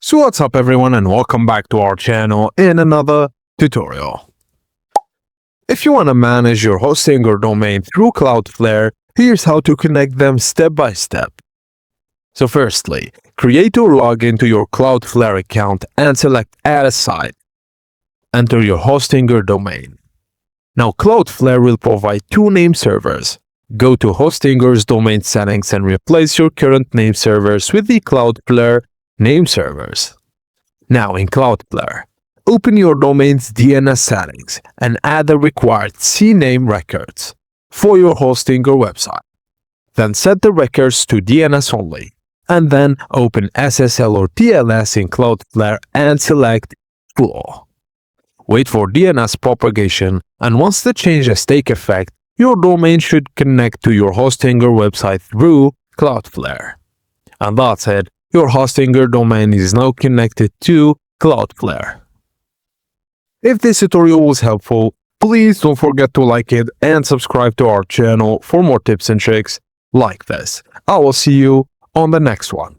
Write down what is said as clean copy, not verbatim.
So what's up everyone, and welcome back to our channel in another tutorial. If you want to manage your hosting or domain through Cloudflare, here's how to connect them step by step. So firstly, create or log into your Cloudflare account and select Add a Site. Enter your hosting or domain. Now Cloudflare will provide two name servers. Go to hosting or domain settings and replace your current name servers with the Cloudflare name servers. Now in Cloudflare, open your domain's DNS settings and add the required CNAME records for your hosting or website. Then set the records to DNS only, and then open SSL or TLS in Cloudflare and select Full. Wait for DNS propagation, and once the changes take effect, your domain should connect to your hosting or website through Cloudflare. And that's it. Your hosting or domain is now connected to Cloudflare. If this tutorial was helpful, please don't forget to like it and subscribe to our channel for more tips and tricks like this. I will see you on the next one.